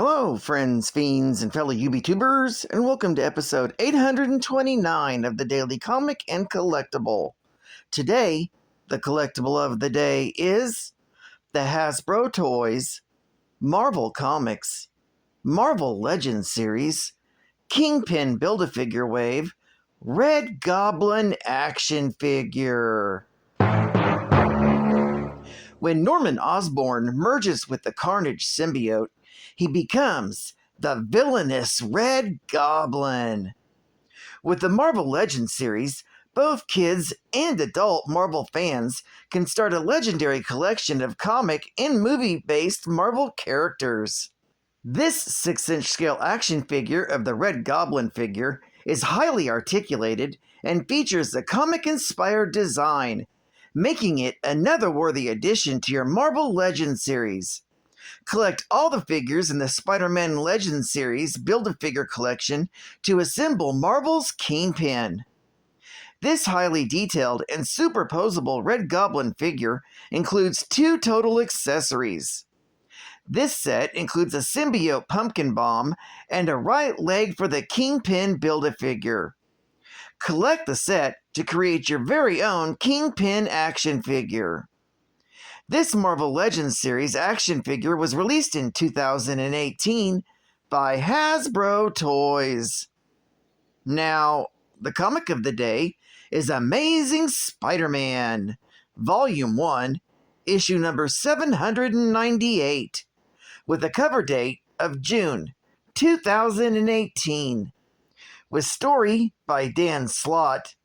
Hello, friends, fiends, and fellow UBTubers, and welcome to episode 829 of the Daily Comic and Collectible. Today, the collectible of the day is the Hasbro Toys, Marvel Comics, Marvel Legends series, Kingpin Build-A-Figure Wave, Red Goblin Action Figure. When Norman Osborn merges with the Carnage symbiote, he becomes the villainous Red Goblin. With the Marvel Legends series, both kids and adult Marvel fans can start a legendary collection of comic and movie-based Marvel characters. This 6-inch scale action figure of the Red Goblin figure is highly articulated and features a comic-inspired design, making it another worthy addition to your Marvel Legends series. Collect all the figures in the Spiderman Legends series Build-A-Figure collection to assemble Marvel's Kingpin. This highly detailed and superposable Red Goblin figure includes 2 total accessories. This set includes a symbiote pumpkin bomb and a right leg for the Kingpin Build-A-Figure. Collect the set to create your very own Kingpin action figure. This Marvel Legends series action figure was released in 2018 by Hasbro Toys. Now, the comic of the day is Amazing Spider-Man, Volume 1, issue number 798, with a cover date of June 2018, with story by Dan Slott,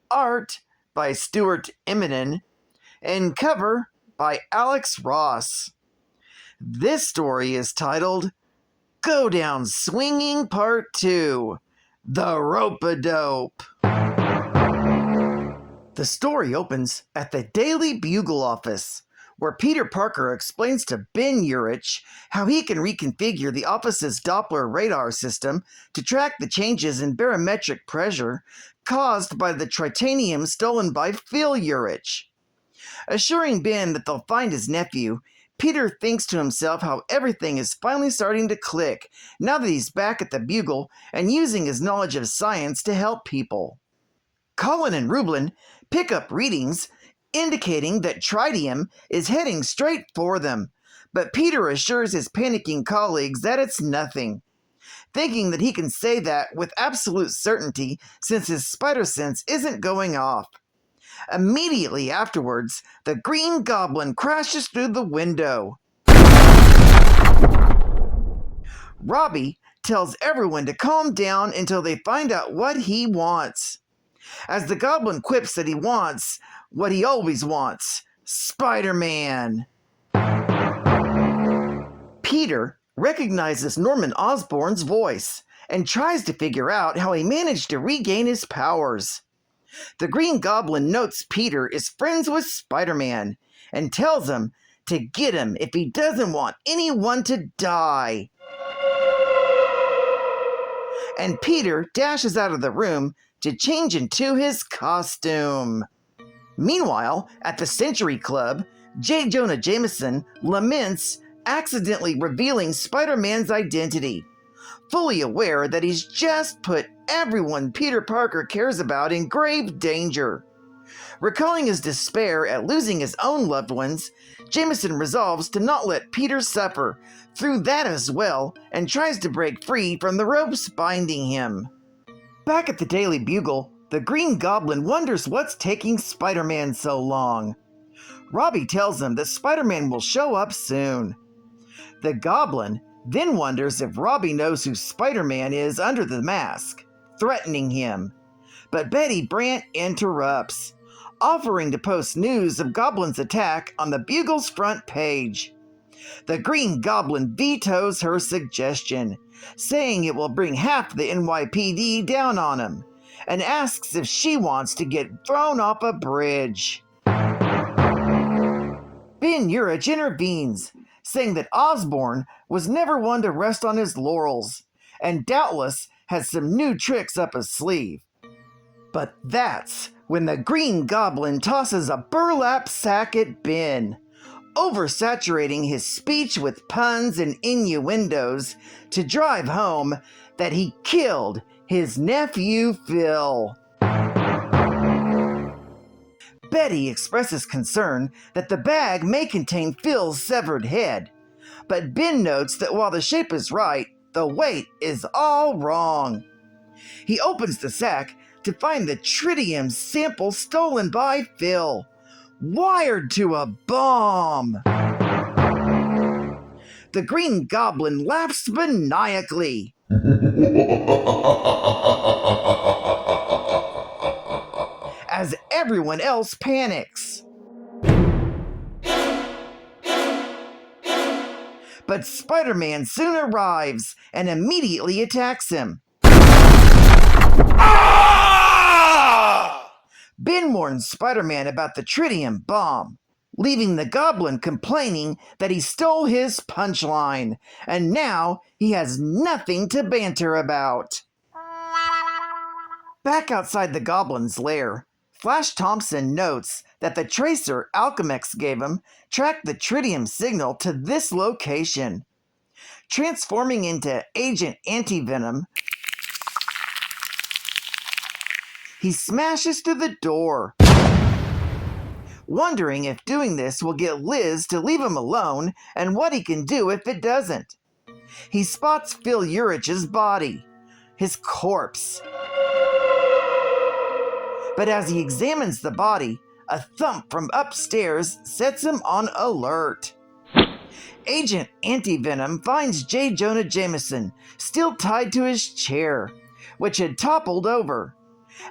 art by Stuart Immonen, and cover by Alex Ross. This story is titled Go Down Swinging Part 2, The Rope-A-Dope. The story opens at the Daily Bugle office, where Peter Parker explains to Ben Urich how he can reconfigure the office's Doppler radar system to track the changes in barometric pressure caused by the tritanium stolen by Phil Urich. Assuring Ben that they'll find his nephew, Peter thinks to himself how everything is finally starting to click now that he's back at the Bugle and using his knowledge of science to help people. Colin and Rublin pick up readings indicating that tritium is heading straight for them, but Peter assures his panicking colleagues that it's nothing, thinking that he can say that with absolute certainty since his spider sense isn't going off. Immediately afterwards, the Green Goblin crashes through the window. Robbie tells everyone to calm down until they find out what he wants, as the Goblin quips that he wants what he always wants: Spider-Man. Peter recognizes Norman Osborn's voice and tries to figure out how he managed to regain his powers. The Green Goblin notes Peter is friends with Spider-Man and tells him to get him if he doesn't want anyone to die. And Peter dashes out of the room to change into his costume. Meanwhile, at the Century Club, J. Jonah Jameson laments accidentally revealing Spider-Man's identity, fully aware that he's just put everyone Peter Parker cares about in grave danger. Recalling his despair at losing his own loved ones, Jameson resolves to not let Peter suffer through that as well and tries to break free from the ropes binding him. Back at the Daily Bugle, the Green Goblin wonders what's taking Spider-Man so long. Robbie tells him that Spider-Man will show up soon. The Goblin then wonders if Robbie knows who Spider-Man is under the mask, threatening him. But Betty Brant interrupts, offering to post news of Goblin's attack on the Bugle's front page. The Green Goblin vetoes her suggestion, saying it will bring half the NYPD down on him, and asks if she wants to get thrown off a bridge. Ben Urich intervenes, saying that Osborn was never one to rest on his laurels, and doubtless has some new tricks up his sleeve. But that's when the Green Goblin tosses a burlap sack at Ben, oversaturating his speech with puns and innuendos to drive home that he killed his nephew Phil. Betty expresses concern that the bag may contain Phil's severed head, but Ben notes that while the shape is right, the weight is all wrong. He opens the sack to find the tritium sample stolen by Phil, wired to a bomb. The Green Goblin laughs maniacally. As everyone else panics. But Spider-Man soon arrives and immediately attacks him. Ben warns Spider-Man about the tritium bomb, leaving the Goblin complaining that he stole his punchline, and now he has nothing to banter about. Back outside the Goblin's lair, Flash Thompson notes that the tracer Alchemax gave him tracked the tritium signal to this location. Transforming into Agent Anti-Venom, he smashes through the door, wondering if doing this will get Liz to leave him alone and what he can do if it doesn't. He spots Phil Urich's body, his corpse. But as he examines the body, a thump from upstairs sets him on alert. Agent Anti-Venom finds J. Jonah Jameson still tied to his chair, which had toppled over.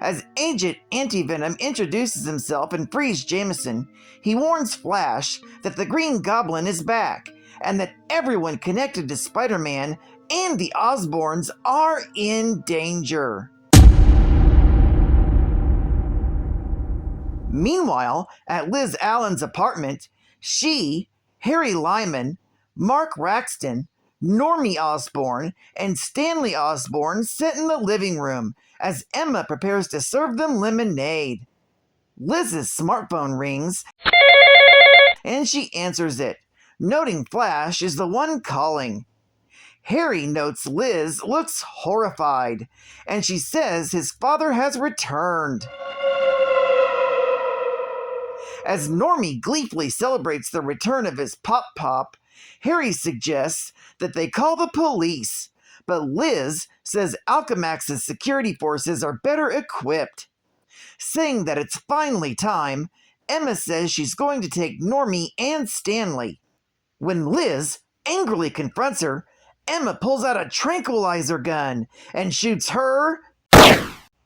As Agent Anti-Venom introduces himself and frees Jameson, he warns Flash that the Green Goblin is back and that everyone connected to Spider-Man and the Osborns are in danger. Meanwhile, at Liz Allen's apartment, she, Harry Lyman, Mark Raxton, Normie Osborn, and Stanley Osborn sit in the living room as Emma prepares to serve them lemonade. Liz's smartphone rings, and she answers it, noting Flash is the one calling. Harry notes Liz looks horrified, and she says his father has returned. As Normie gleefully celebrates the return of his Pop-Pop, Harry suggests that they call the police, but Liz says Alchemax's security forces are better equipped. Saying that it's finally time, Emma says she's going to take Normie and Stanley. When Liz angrily confronts her, Emma pulls out a tranquilizer gun and shoots her,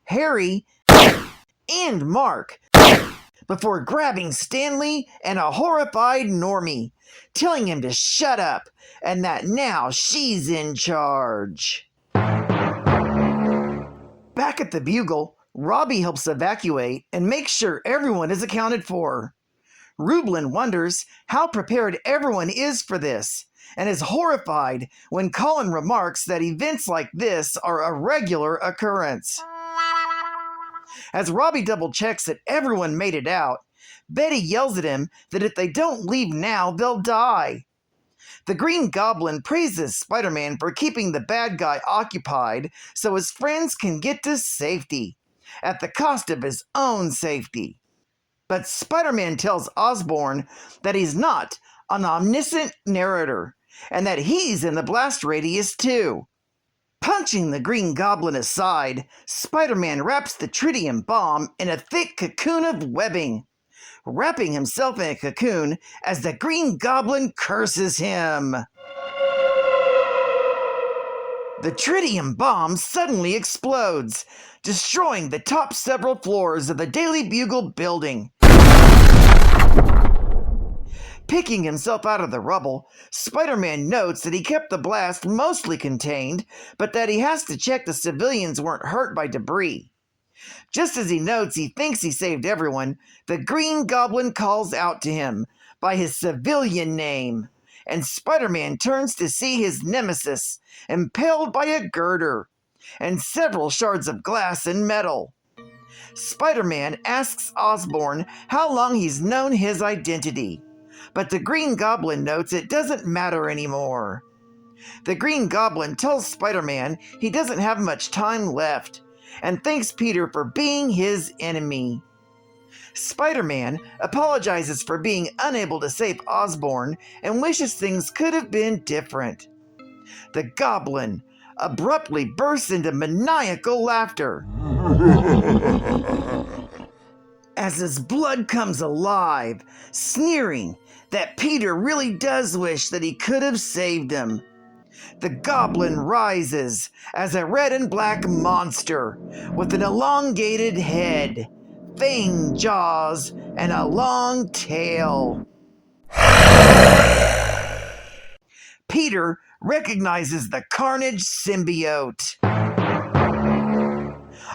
Harry, and Mark, before grabbing Stanley and a horrified Normie, telling him to shut up and that now she's in charge. Back at the Bugle, Robbie helps evacuate and makes sure everyone is accounted for. Rublin wonders how prepared everyone is for this and is horrified when Colin remarks that events like this are a regular occurrence. As Robbie double-checks that everyone made it out, Betty yells at him that if they don't leave now, they'll die. The Green Goblin praises Spider-Man for keeping the bad guy occupied so his friends can get to safety, at the cost of his own safety. But Spider-Man tells Osborn that he's not an omniscient narrator, and that he's in the blast radius too. Punching the Green Goblin aside, Spider-Man wraps the tritium bomb in a thick cocoon of webbing, wrapping himself in a cocoon as the Green Goblin curses him. The tritium bomb suddenly explodes, destroying the top several floors of the Daily Bugle building. Picking himself out of the rubble, Spider-Man notes that he kept the blast mostly contained, but that he has to check the civilians weren't hurt by debris. Just as he notes he thinks he saved everyone, the Green Goblin calls out to him by his civilian name, and Spider-Man turns to see his nemesis impaled by a girder and several shards of glass and metal. Spider-Man asks Osborn how long he's known his identity, But the Green Goblin notes it doesn't matter anymore. The Green Goblin tells Spider-Man he doesn't have much time left and thanks Peter for being his enemy. Spider-Man apologizes for being unable to save Osborn and wishes things could have been different. The Goblin abruptly bursts into maniacal laughter as his blood comes alive, sneering that Peter really does wish that he could have saved him. The Goblin rises as a red and black monster with an elongated head, fanged jaws, and a long tail. Peter recognizes the Carnage symbiote.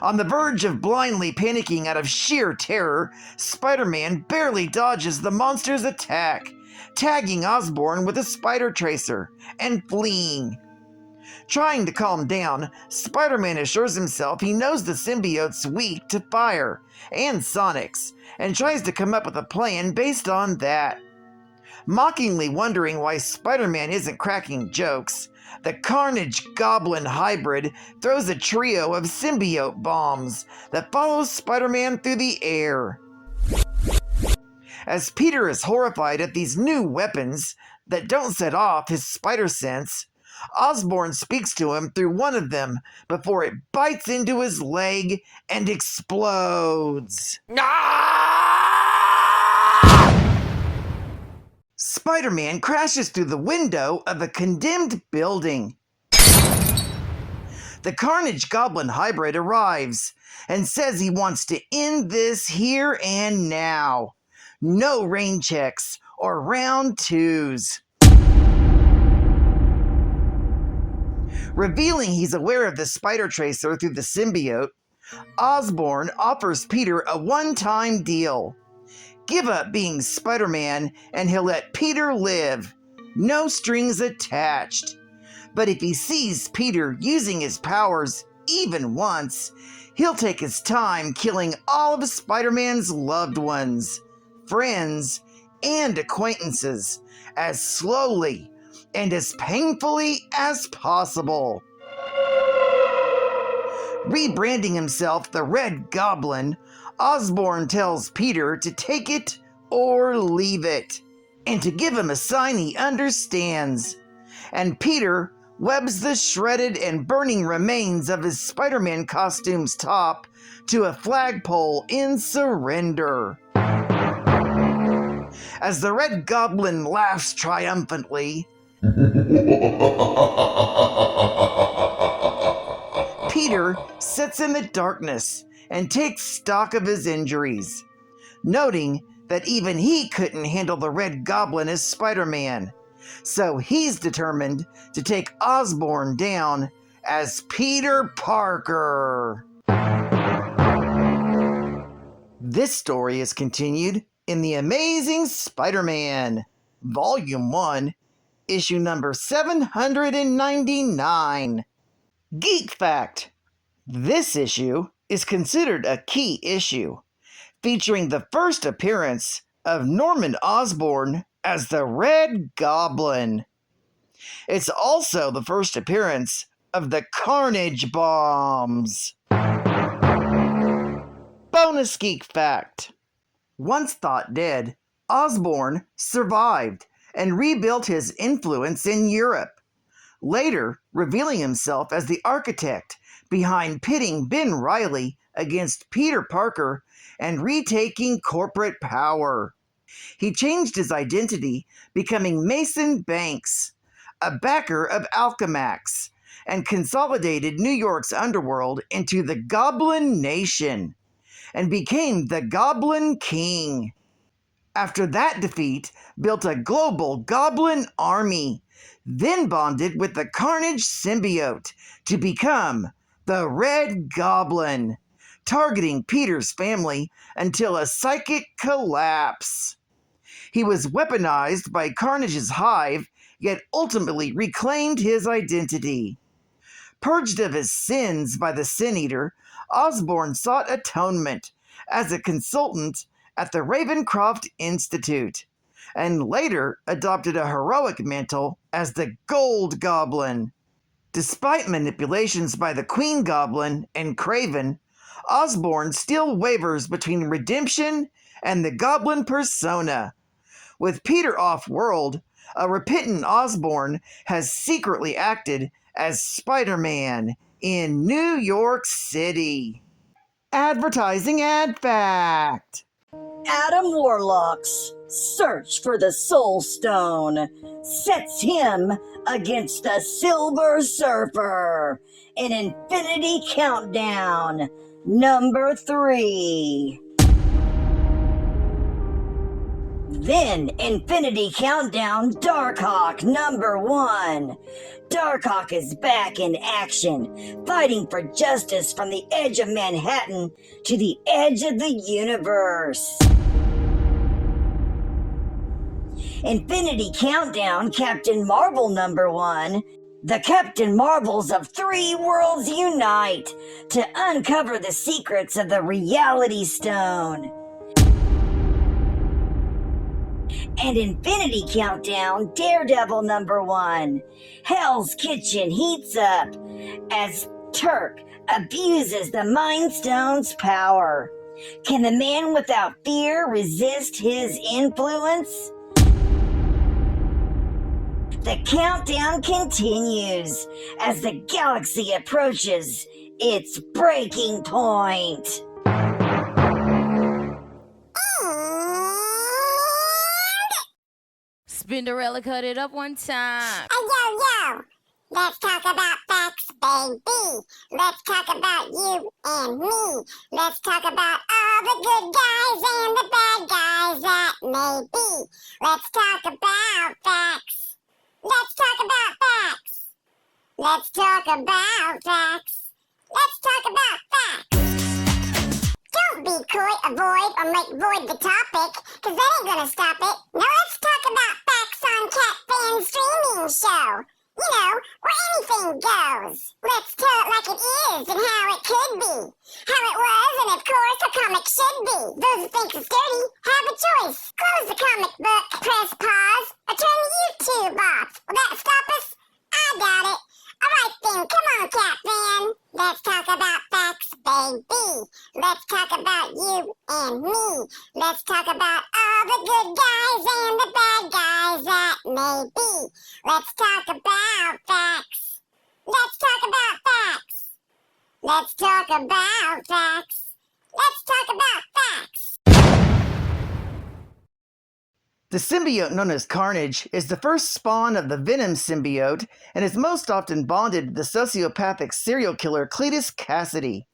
On the verge of blindly panicking out of sheer terror, Spider-Man barely dodges the monster's attack, tagging Osborn with a spider tracer and fleeing. Trying to calm down, Spider-Man assures himself he knows the symbiote's weak to fire and sonics, and tries to come up with a plan based on that. Mockingly wondering why Spider-Man isn't cracking jokes, the Carnage Goblin hybrid throws a trio of symbiote bombs that follows Spider-Man through the air. As Peter is horrified at these new weapons that don't set off his spider sense, Osborn speaks to him through one of them before it bites into his leg and explodes. Spider-Man crashes through the window of a condemned building. The Carnage Goblin hybrid arrives and says he wants to end this here and now. No rain checks or round twos. Revealing he's aware of the spider tracer through the symbiote, Osborn offers Peter a one-time deal. Give up being Spider-Man and he'll let Peter live. No strings attached. But if he sees Peter using his powers even once, he'll take his time killing all of Spider-Man's loved ones, friends, and acquaintances as slowly and as painfully as possible. Rebranding himself the Red Goblin, Osborn tells Peter to take it or leave it, and to give him a sign he understands. And Peter webs the shredded and burning remains of his Spider-Man costume's top to a flagpole in surrender. As the Red Goblin laughs triumphantly, Peter sits in the darkness and takes stock of his injuries, noting that even he couldn't handle the Red Goblin as Spider-Man, so he's determined to take Osborn down as Peter Parker. This story is continued in The Amazing Spider-Man, Volume 1, Issue number 799. Geek Fact: this issue is considered a key issue, featuring the first appearance of Norman Osborn as the Red Goblin. It's also the first appearance of the Carnage Bombs. Bonus Geek Fact: once thought dead, Osborn survived and rebuilt his influence in Europe, later revealing himself as the architect behind pitting Ben Reilly against Peter Parker and retaking corporate power. He changed his identity, becoming Mason Banks, a backer of Alchemax, and consolidated New York's underworld into the Goblin Nation, and became the Goblin King. After that defeat, built a global Goblin army, then bonded with the Carnage symbiote to become the Red Goblin, targeting Peter's family until a psychic collapse. He was weaponized by Carnage's hive, yet ultimately reclaimed his identity. Purged of his sins by the Sin Eater, Osborn sought atonement as a consultant at the Ravencroft Institute, and later adopted a heroic mantle as the Gold Goblin. Despite manipulations by the Queen Goblin and Craven, Osborn still wavers between redemption and the Goblin persona. With Peter off-world, a repentant Osborn has secretly acted as Spider-Man in New York City. Advertising ad fact. Adam Warlock's search for the Soul Stone sets him against the Silver Surfer in Infinity Countdown number 3. Then Infinity Countdown Darkhawk number 1. Darkhawk is back in action, fighting for justice from the edge of Manhattan to the edge of the universe. Infinity Countdown Captain Marvel number 1. The Captain Marvels of 3 worlds unite to uncover the secrets of the Reality Stone. And Infinity Countdown Daredevil number 1. Hell's Kitchen heats up as Turk abuses the Mind Stone's power. Can the man without fear resist his influence? The countdown continues as the galaxy approaches its breaking point. Spinderella cut it up one time. Yo, let's talk about facts, baby. Let's talk about you and me. Let's talk about all the good guys and the bad guys that may be. Let's talk about facts. Let's talk about facts. Let's talk about facts. Let's talk about facts. Don't be coy, avoid, or make void the topic, cause that ain't gonna stop it. Now let's talk about facts on KINGPIN streaming show. You know, where anything goes. Let's tell it like it is and how it could be. How it was and of course a comic should be. Those who think it's dirty have a choice. Close the comic book, press pause, or turn the YouTube off. Will that stop us? I doubt it. Alright then, come on Cat Fan. Let's talk about facts, baby. Let's talk about you and me. Let's talk about all the good guys and the bad guys that may be. Let's talk about facts. Let's talk about facts. Let's talk about facts. Let's talk about facts. The symbiote known as Carnage is the first spawn of the Venom symbiote and is most often bonded to the sociopathic serial killer Cletus Cassidy.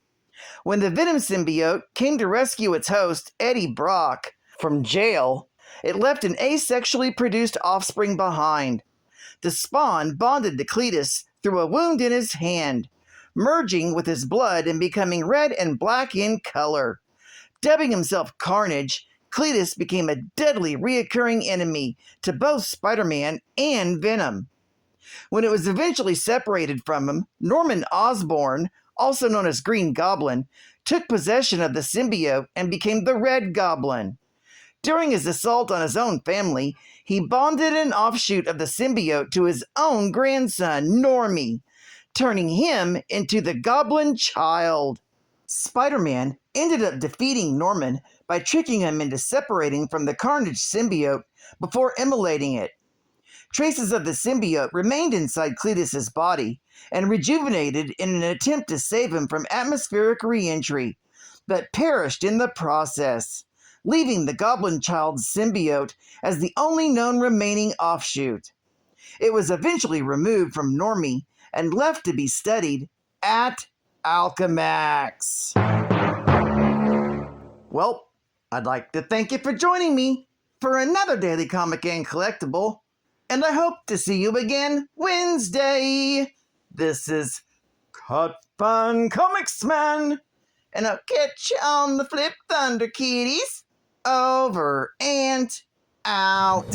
When the Venom symbiote came to rescue its host, Eddie Brock, from jail, it left an asexually produced offspring behind. The spawn bonded to Cletus through a wound in his hand, merging with his blood and becoming red and black in color. Dubbing himself Carnage, Cletus became a deadly reoccurring enemy to both Spider-Man and Venom. When it was eventually separated from him, Norman Osborn, also known as Green Goblin, took possession of the symbiote and became the Red Goblin. During his assault on his own family, he bonded an offshoot of the symbiote to his own grandson, Normie, turning him into the Goblin Child. Spider-Man ended up defeating Norman by tricking him into separating from the Carnage symbiote before immolating it. Traces of the symbiote remained inside Cletus's body and rejuvenated in an attempt to save him from atmospheric re-entry, but perished in the process, leaving the Goblin Child's symbiote as the only known remaining offshoot. It was eventually removed from Normie and left to be studied at Alchemax. Well, I'd like to thank you for joining me for another Daily Comic and Collectible, and I hope to see you again Wednesday. This is Cut Fun Comics Man, and I'll catch you on the flip, Thunder Kitties. Over and out.